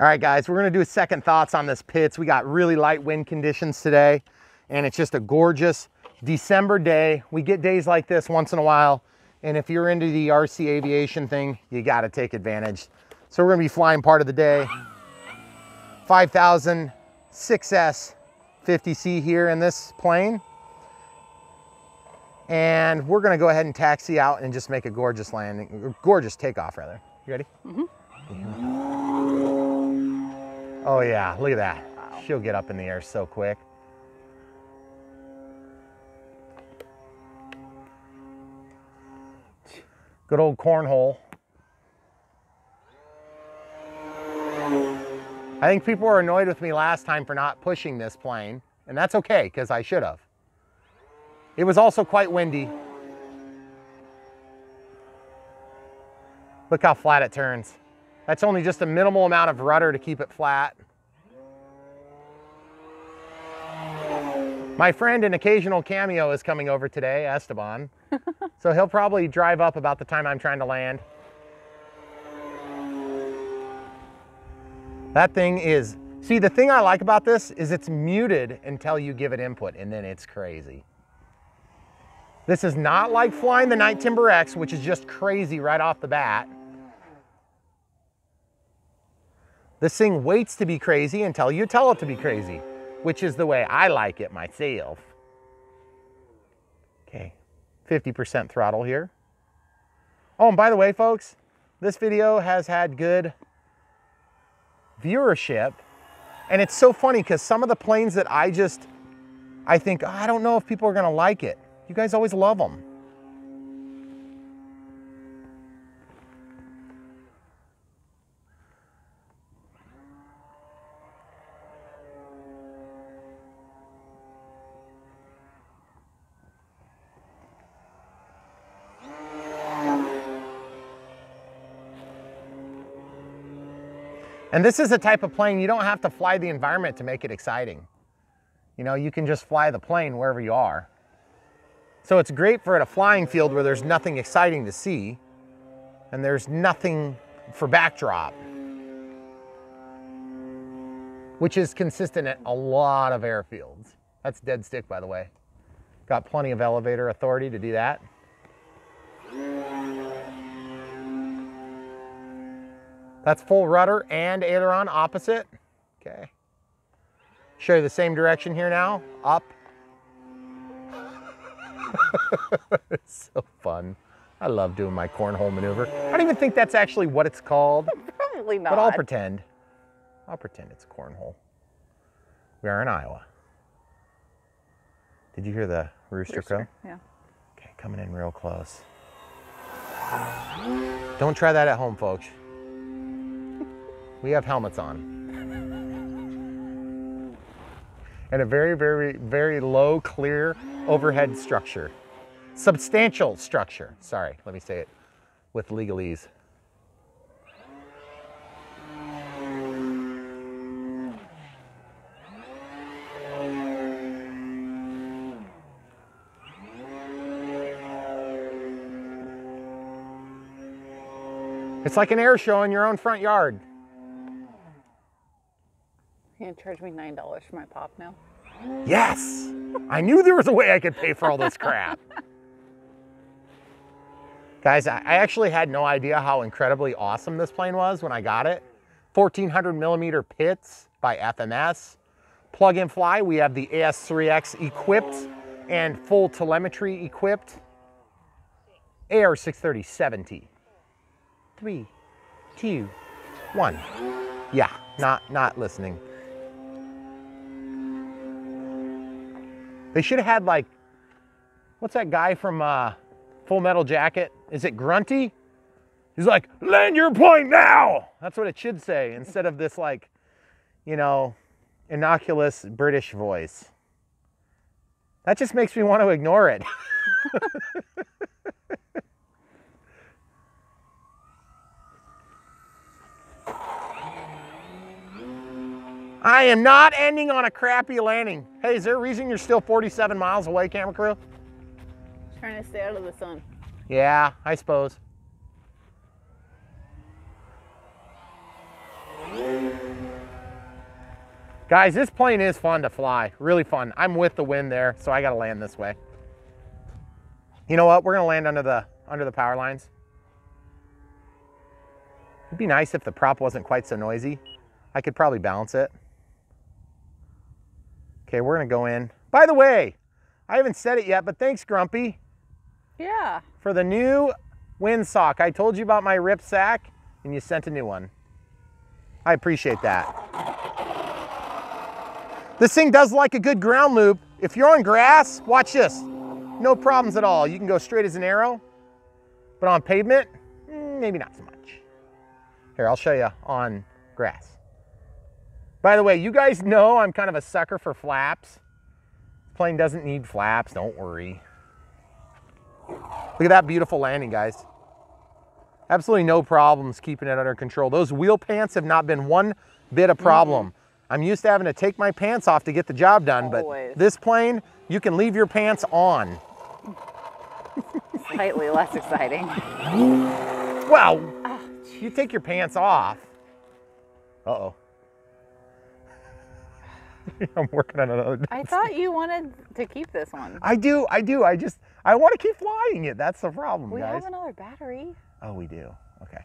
All right, guys, we're gonna do second thoughts on this Pitts. We got really light wind conditions today, and it's just a gorgeous December day. We get days like this once in a while, and if you're into the RC aviation thing, you gotta take advantage. So we're gonna be flying part of the day. 5000 6S 50C here in this plane. And we're gonna go ahead and taxi out and just make a gorgeous landing, or gorgeous takeoff rather. You ready? Mm-hmm. Yeah. Oh yeah, look at that. Wow. She'll get up in the air so quick. Good old cornhole. I think people were annoyed with me last time for not pushing this plane, and that's okay, because I should have. It was also quite windy. Look how flat it turns. That's only just a minimal amount of rudder to keep it flat. My friend and occasional cameo is coming over today, Esteban. So he'll probably drive up about the time I'm trying to land. That thing is, see, the thing I like about this is it's muted until you give it input, and then it's crazy. This is not like flying the Night Timber X, which is just crazy right off the bat. This thing waits to be crazy until you tell it to be crazy, which is the way I like it myself. Okay, 50% throttle here. Oh, and by the way, folks, this video has had good viewership, and it's so funny because some of the planes that I think, I don't know if people are gonna like it. You guys always love them. And this is a type of plane you don't have to fly the environment to make it exciting. You know, you can just fly the plane wherever you are. So it's great for at a flying field where there's nothing exciting to see and there's nothing for backdrop, which is consistent at a lot of airfields. That's dead stick, by the way. Got plenty of elevator authority to do that. That's full rudder and aileron opposite. Okay. Show you the same direction here now. Up. It's so fun. I love doing my cornhole maneuver. I don't even think that's actually what it's called. Probably not. But I'll pretend. I'll pretend it's cornhole. We are in Iowa. Did you hear the rooster crow? Yeah. Okay, coming in real close. Don't try that at home, folks. We have helmets on. And a very, very, very low, clear overhead structure. Substantial structure. Sorry, let me say it with legalese. It's like an air show in your own front yard. You're gonna charge me $9 for my pop now? Yes! I knew there was a way I could pay for all this crap. Guys, I actually had no idea how incredibly awesome this plane was when I got it. 1400 millimeter Pitts by FMS. Plug and fly, we have the AS3X equipped and full telemetry equipped. AR630 70. 3, 2, 1. Yeah, not listening. They should have had, like, what's that guy from Full Metal Jacket? Is it Grunty? He's like, land your plane now! That's what it should say, instead of this, like, you know, innocuous British voice. That just makes me want to ignore it. I am not ending on a crappy landing. Hey, is there a reason you're still 47 miles away, camera crew? Trying to stay out of the sun. Yeah, I suppose. Guys, this plane is fun to fly, really fun. I'm with the wind there, so I gotta land this way. You know what? We're gonna land under the power lines. It'd be nice if the prop wasn't quite so noisy. I could probably balance it. Okay, we're gonna go in. By the way, I haven't said it yet, but thanks, Grumpy. Yeah. For the new windsock. I told you about my rip sack, and you sent a new one. I appreciate that. This thing does like a good ground loop. If you're on grass, watch this. No problems at all. You can go straight as an arrow, but on pavement, maybe not so much. Here, I'll show you on grass. By the way, you guys know I'm kind of a sucker for flaps. This plane doesn't need flaps, don't worry. Look at that beautiful landing, guys. Absolutely no problems keeping it under control. Those wheel pants have not been one bit a problem. I'm used to having to take my pants off to get the job done, but this plane, you can leave your pants on. Slightly less exciting. Well, you take your pants off. Uh-oh. I'm working on another. I thought you wanted to keep this one. I do. I want to keep flying it. That's the problem, We guys. have another battery. Oh, we do. Okay.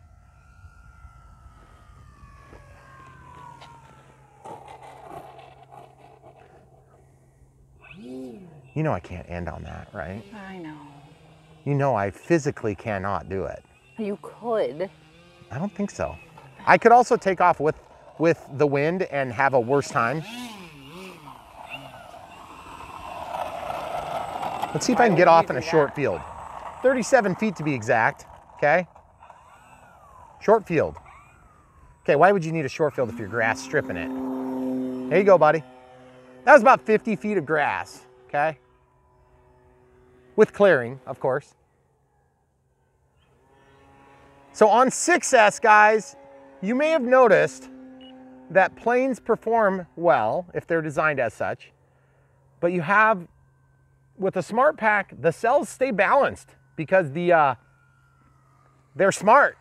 You know I can't end on that, right? I know. You know I physically cannot do it. You could. I don't think so. I could also take off with the wind and have a worse time. Let's see if I can get off in a short field. 37 feet to be exact, okay? Short field. Okay, why would you need a short field if you're grass stripping it? There you go, buddy. That was about 50 feet of grass, okay? With clearing, of course. So on 6S, guys, you may have noticed that planes perform well if they're designed as such, but you have, with the Smart Pack, the cells stay balanced because they're smart.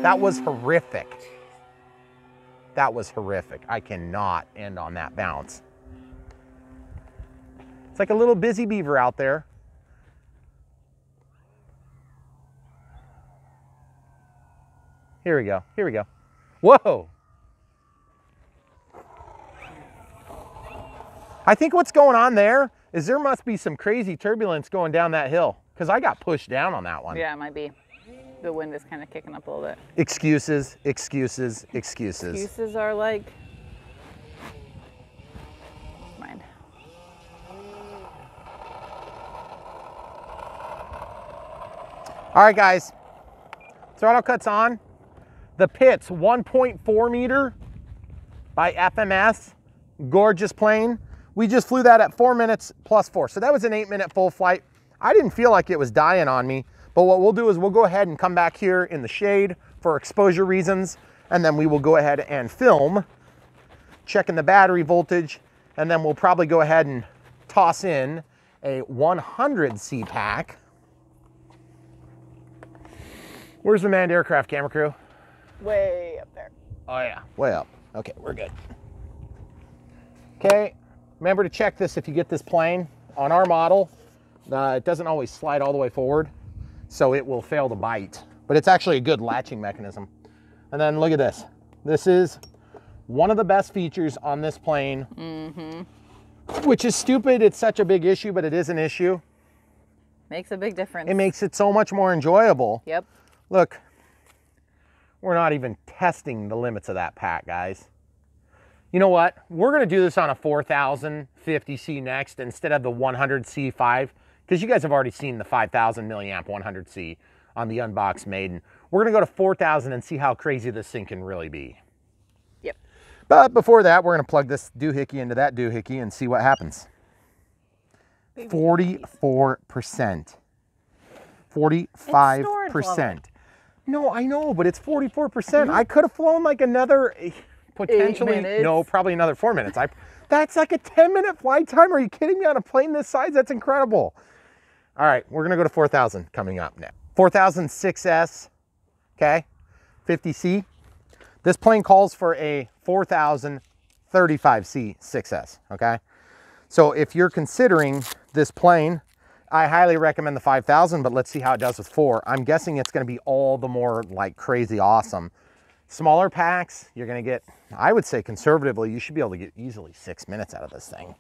That was horrific. That was horrific. I cannot end on that bounce. It's like a little busy beaver out there. Here we go. Here we go. Whoa. I think what's going on there is there must be some crazy turbulence going down that hill because I got pushed down on that one. Yeah, it might be. The wind is kind of kicking up a little bit. Excuses, excuses, excuses. Excuses are like, mine. All right, guys. Throttle cuts on. The Pitts 1.4 meter by FMS. Gorgeous plane. We just flew that at 4 minutes plus 4. So that was an 8-minute full flight. I didn't feel like it was dying on me. But what we'll do is we'll go ahead and come back here in the shade for exposure reasons. And then we will go ahead and film, checking the battery voltage. And then we'll probably go ahead and toss in a 100C pack. Where's the manned aircraft camera crew? Way up there. Oh yeah, way up. Okay, we're good. Okay, remember to check this if you get this plane. On our model, it doesn't always slide all the way forward, so it will fail to bite. But it's actually a good latching mechanism. And then look at this. This is one of the best features on this plane, which is stupid. It's such a big issue, but it is an issue. Makes a big difference. It makes it so much more enjoyable. Yep. Look, we're not even testing the limits of that pack, guys. You know what? We're going to do this on a 4050C next instead of the 100C5, because you guys have already seen the 5000 milliamp 100C on the Unboxed Maiden. We're going to go to 4000 and see how crazy this thing can really be. Yep. But before that, we're going to plug this doohickey into that doohickey and see what happens. 44%. 45%. No, I know, but it's 44%. I could have flown like another, potentially, no, probably another 4 minutes. That's like a 10-minute flight time. Are you kidding me? On a plane this size? That's incredible. All right, we're gonna go to 4000 coming up now. 4000 6S, okay, 50C. This plane calls for a 4000 35C 6S, okay? So if you're considering this plane, I highly recommend the 5000, but let's see how it does with 4. I'm guessing it's gonna be all the more like crazy awesome. Smaller packs, you're gonna get, I would say conservatively, you should be able to get easily 6 minutes out of this thing.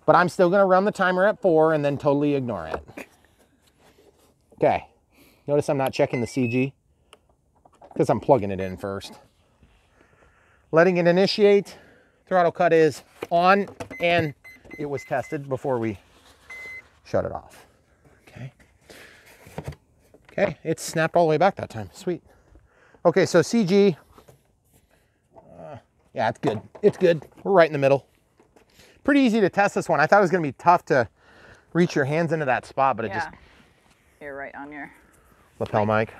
But I'm still gonna run the timer at 4 and then totally ignore it. Okay, notice I'm not checking the CG because I'm plugging it in first. Letting it initiate, throttle cut is on, and it was tested before we shut it off. Okay. Okay, it snapped all the way back that time, sweet. Okay, so CG, yeah, it's good. It's good. We're right in the middle. Pretty easy to test this one. I thought it was gonna be tough to reach your hands into that spot, but it just... You're right on your... Lapel mic.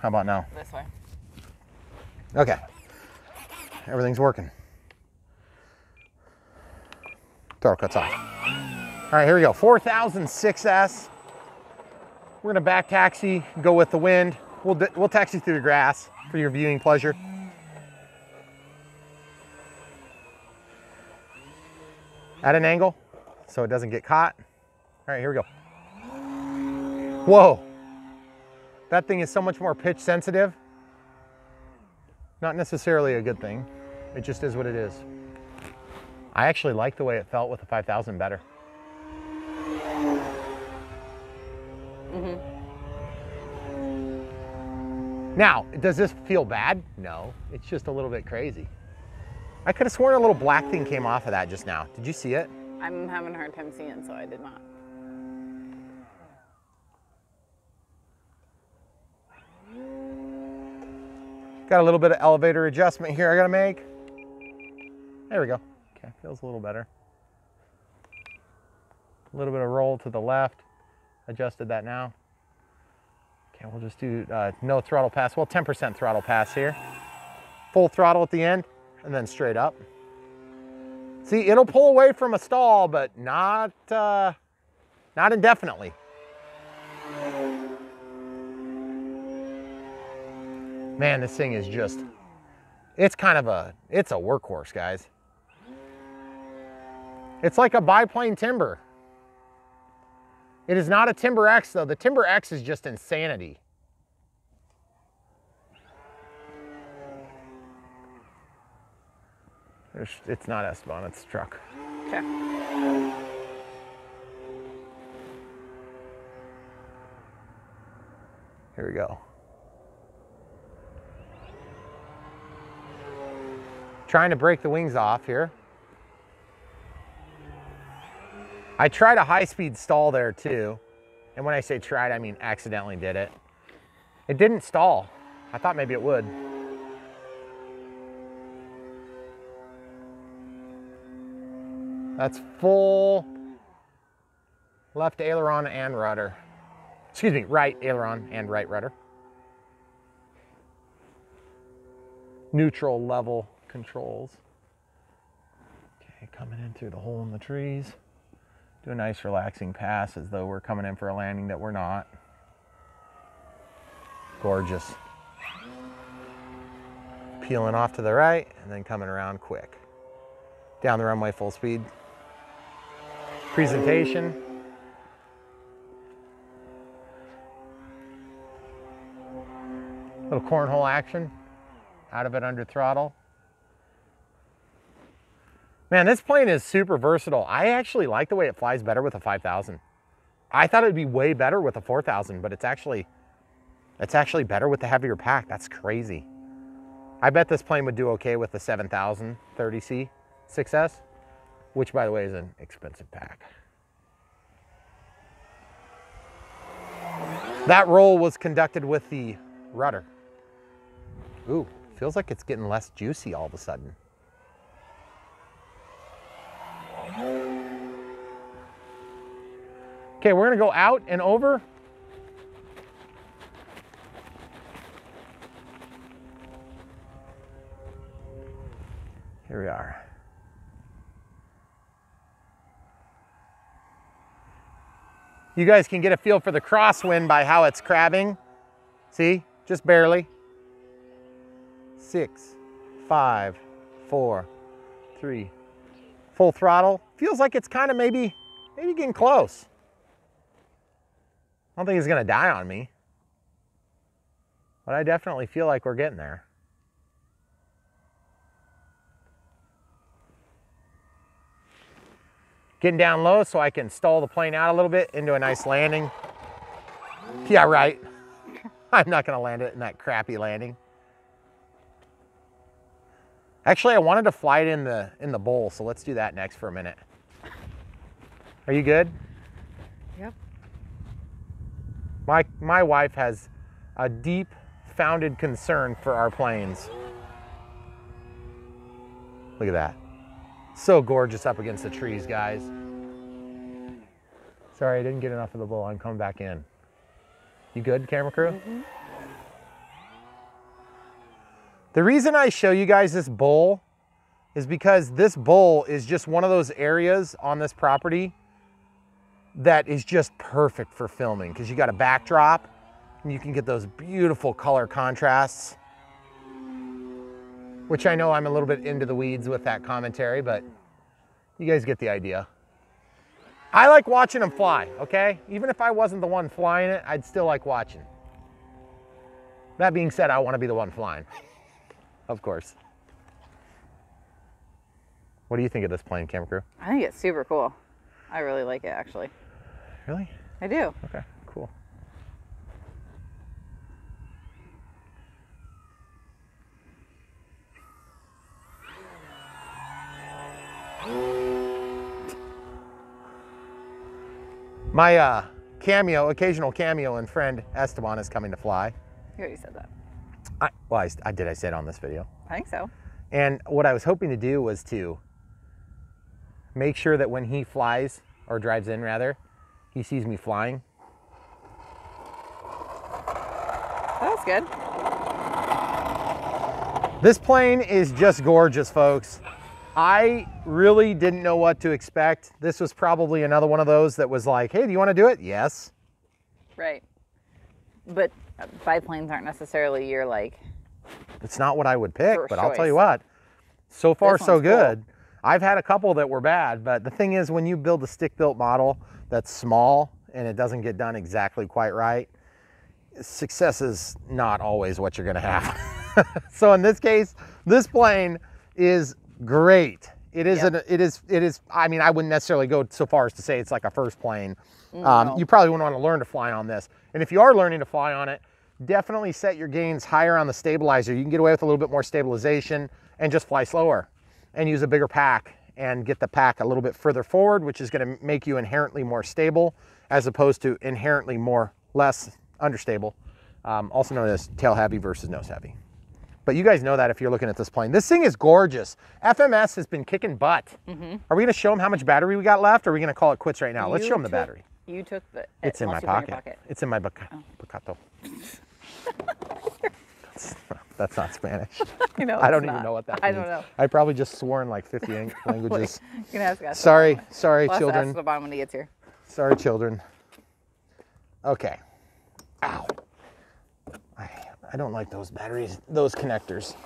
How about now? This way. Okay. Everything's working. Throttle cuts off. All right, here we go. 4006S. We're gonna back taxi, go with the wind. We'll taxi through the grass for your viewing pleasure. At an angle, so it doesn't get caught. All right, here we go. Whoa. That thing is so much more pitch sensitive. Not necessarily a good thing. It just is what it is. I actually like the way it felt with the 5000 better. Now, does this feel bad? No, it's just a little bit crazy. I could have sworn a little black thing came off of that just now. Did you see it? I'm having a hard time seeing, so I did not. Got a little bit of elevator adjustment here I gotta make. There we go. Okay, feels a little better. A little bit of roll to the left. Adjusted that now. Okay, we'll just do no throttle pass. Well, 10% throttle pass here. Full throttle at the end, and then straight up. See, it'll pull away from a stall, but not indefinitely. Man, this thing is just, it's a workhorse, guys. It's like a biplane timber. It is not a Timber X though. The Timber X is just insanity. It's not Esteban, it's a truck. Okay. Here we go. Trying to break the wings off here. I tried a high-speed stall there too. And when I say tried, I mean accidentally did it. It didn't stall. I thought maybe it would. That's full left aileron and rudder. Excuse me, right aileron and right rudder. Neutral level controls. Okay, coming in through the hole in the trees. Do a nice relaxing pass as though we're coming in for a landing that we're not. Gorgeous. Peeling off to the right and then coming around quick. Down the runway full speed. Presentation. Little cornhole action. Out of it under throttle. Man, this plane is super versatile. I actually like the way it flies better with a 5000. I thought it'd be way better with a 4000, but it's actually better with the heavier pack. That's crazy. I bet this plane would do okay with the 7000 30C 6S, which by the way is an expensive pack. That roll was conducted with the rudder. Ooh, feels like it's getting less juicy all of a sudden. Okay, we're gonna go out and over. Here we are. You guys can get a feel for the crosswind by how it's crabbing. See, just barely. 6, 5, 4, 3. Full throttle. Feels like it's kind of maybe getting close. I don't think it's gonna die on me, but I definitely feel like we're getting there. Getting down low so I can stall the plane out a little bit into a nice landing. Yeah, right. I'm not gonna land it in that crappy landing. Actually, I wanted to fly it in the bowl, so let's do that next for a minute. Are you good? Yep. My wife has a deep founded concern for our planes. Look at that. So gorgeous up against the trees, guys. Sorry, I didn't get enough of the bowl. I'm coming back in. You good, camera crew? Mm-hmm. The reason I show you guys this bowl is because this bowl is just one of those areas on this property that is just perfect for filming because you got a backdrop and you can get those beautiful color contrasts, which I know I'm a little bit into the weeds with that commentary, but you guys get the idea. I like watching them fly, okay? Even if I wasn't the one flying it, I'd still like watching. That being said, I want to be the one flying. Of course. What do you think of this plane, camera crew? I think it's super cool. I really like it, actually. Really? I do. Okay, cool. My occasional cameo and friend Esteban is coming to fly. You already said that. I did. I say it on this video. I think so. And what I was hoping to do was to make sure that when he flies, or drives in rather, he sees me flying. That's good. This plane is just gorgeous, folks. I really didn't know what to expect. This was probably another one of those that was like, hey, do you want to do it? Yes. Right. But biplanes aren't necessarily your like. It's not what I would pick, First but I'll tell you choice. what, so far This so one's good. I've had a couple that were bad, but the thing is when you build a stick-built model that's small and it doesn't get done exactly quite right, success is not always what you're gonna have. So in this case, this plane is great. It is, Yep. it is, I mean, I wouldn't necessarily go so far as to say it's like a first plane. No. You probably wouldn't want to learn to fly on this. And if you are learning to fly on it, definitely set your gains higher on the stabilizer. You can get away with a little bit more stabilization and just fly slower and use a bigger pack and get the pack a little bit further forward, which is going to make you inherently more stable as opposed to inherently less understable, also known as tail heavy versus nose heavy. But you guys know that if you're looking at this plane. This thing is gorgeous. FMS has been kicking butt. Mm-hmm. Are we going to show them how much battery we got left, or are we going to call it quits right now? Let's show them the battery. You took the. It's in my unless you put it pocket. your pocket. It's in my Bacato. That's not Spanish. You know, I don't it's even not. know what that means. I don't know. I probably just swore in like 50 languages. You can ask us. Sorry, We'll ask children. Esteban when he gets here. Sorry, children. Okay. Ow. I don't like those batteries, those connectors.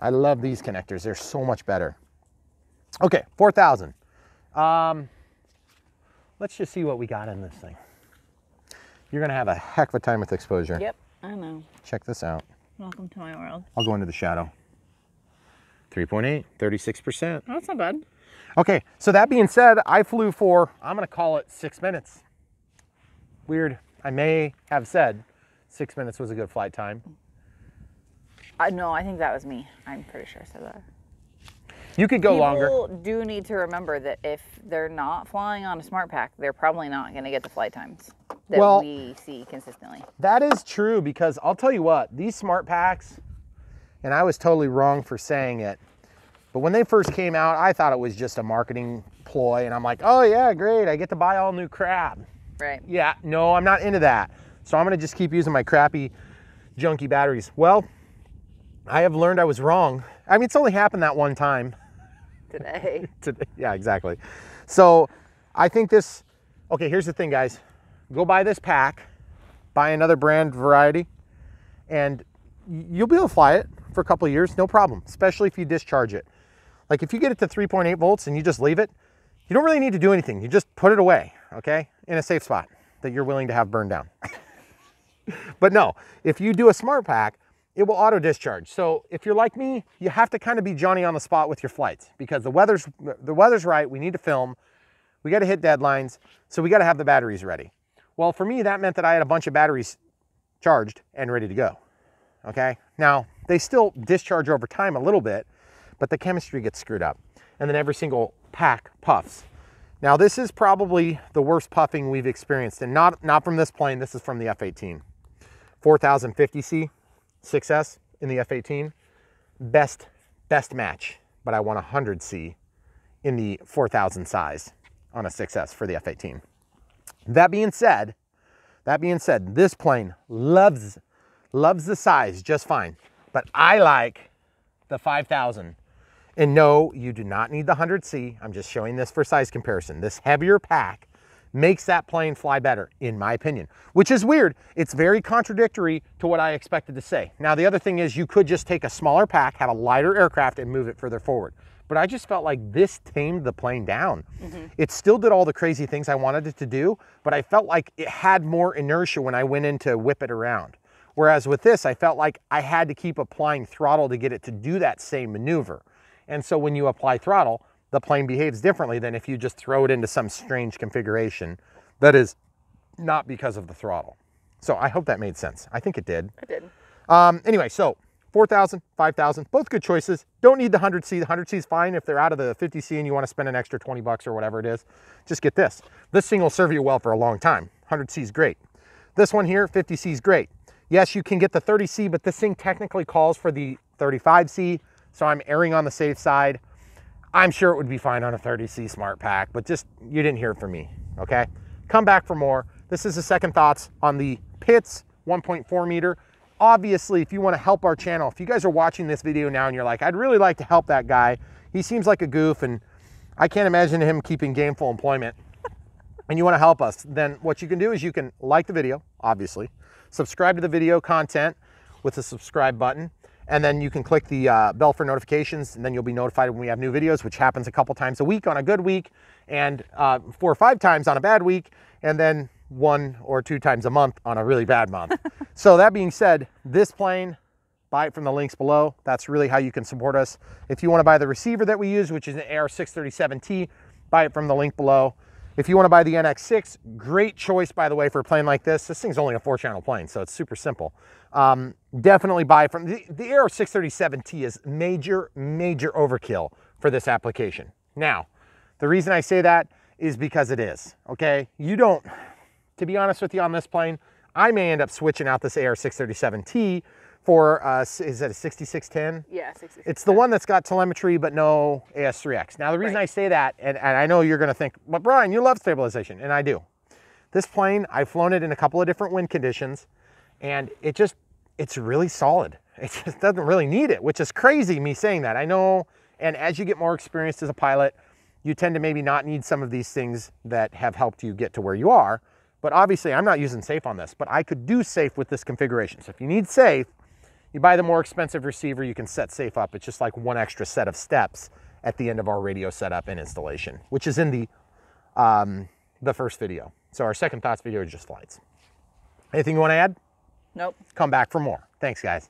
I love these connectors. They're so much better. Okay, 4,000. Let's just see what we got in this thing. You're gonna have a heck of a time with exposure. Yep, I know. Check this out. Welcome to my world. I'll go into the shadow. 3.8, 36%. Oh, that's not bad. Okay, so that being said, I flew for, I'm gonna call it 6 minutes. Weird. I may have said 6 minutes was a good flight time. No, I think that was me. I'm pretty sure I said that. You could go longer. People do need to remember that if they're not flying on a smart pack, they're probably not going to get the flight times that Well, we see consistently. That is true, because I'll tell you what, these smart packs, and I was totally wrong for saying it, but when they first came out, I thought it was just a marketing ploy, and I'm like, oh yeah, great, I get to buy all new crap. Right. Yeah, no, I'm not into that. So I'm gonna just keep using my crappy, junky batteries. Well, I have learned I was wrong. I mean, it's only happened that one time. Today. Yeah, exactly. So I think this, okay, here's the thing, guys. Go buy this pack, buy another brand variety, and you'll be able to fly it for a couple of years, no problem, especially if you discharge it. Like if you get it to 3.8 volts and you just leave it, you don't really need to do anything. You just put it away, okay? In a safe spot that you're willing to have burned down. But no, if you do a smart pack, it will auto discharge. So if you're like me, you have to kind of be Johnny on the spot with your flights because the weather's right. We need to film. We got to hit deadlines. So we got to have the batteries ready. Well, for me, that meant that I had a bunch of batteries charged and ready to go. Okay. Now they still discharge over time a little bit, but the chemistry gets screwed up and then every single pack puffs. Now this is probably the worst puffing we've experienced, and not from this plane. This is from the F-18, 4050C. 6S in the F-18, best match, but I want 100C in the 4000 size on a 6S for the F-18. That being said, this plane loves the size just fine, but I like the 5000. And no, you do not need the 100C. I'm just showing this for size comparison. This heavier pack makes that plane fly better, in my opinion, which is weird. It's very contradictory to what I expected to say. Now, the other thing is you could just take a smaller pack, have a lighter aircraft, and move it further forward. But I just felt like this tamed the plane down. It still did all the crazy things I wanted it to do, but I felt like it had more inertia when I went in to whip it around. Whereas with this, I felt like I had to keep applying throttle to get it to do that same maneuver. And so when you apply throttle, the plane behaves differently than if you just throw it into some strange configuration that is not because of the throttle. So I hope that made sense. I think it did. It did. Anyway, so 4000, 5000, both good choices. Don't need the 100C. The 100C is fine if they're out of the 50C and you want to spend an extra 20 bucks or whatever it is. Just get this. This thing will serve you well for a long time. 100C is great. This one here, 50C is great. Yes, you can get the 30C, but this thing technically calls for the 35C, so I'm erring on the safe side. I'm sure it would be fine on a 30C smart pack, but just, you didn't hear it from me, okay? Come back for more. This is the second thoughts on the Pitts 1.4 meter. Obviously, if you want to help our channel, if you guys are watching this video now and you're like, I'd really like to help that guy. He seems like a goof and I can't imagine him keeping gainful employment. And you want to help us, then what you can do is you can like the video, obviously, subscribe to the video content with the subscribe button, and then you can click the bell for notifications, and then you'll be notified when we have new videos, which happens a couple times a week on a good week, and 4 or 5 times on a bad week, and then 1 or 2 times a month on a really bad month. So that being said, this plane, buy it from the links below. That's really how you can support us. If you want to buy the receiver that we use, which is an AR637T, buy it from the link below. If you want to buy the NX6, great choice, by the way, for a plane like this. This thing's only a 4-channel plane, so it's super simple. Definitely buy from the AR637T is major overkill for this application. Now, the reason I say that is because it is, okay? You don't, to be honest with you on this plane, I may end up switching out this AR637T for, is that a 6610? Yeah, 6610. It's the one that's got telemetry but no AS3X. Now the reason I say that, and I know you're gonna think, but Brian, you love stabilization, and I do. This plane, I've flown it in a couple of different wind conditions, and it's really solid. It just doesn't really need it, which is crazy me saying that. I know, and as you get more experienced as a pilot, you tend to maybe not need some of these things that have helped you get to where you are. But obviously I'm not using safe on this, but I could do safe with this configuration. So if you need safe, you buy the more expensive receiver, you can set safe up. It's just like one extra set of steps at the end of our radio setup and installation, which is in the first video. So our second thoughts video is just flights. Anything you want to add? Nope. Come back for more. Thanks, guys.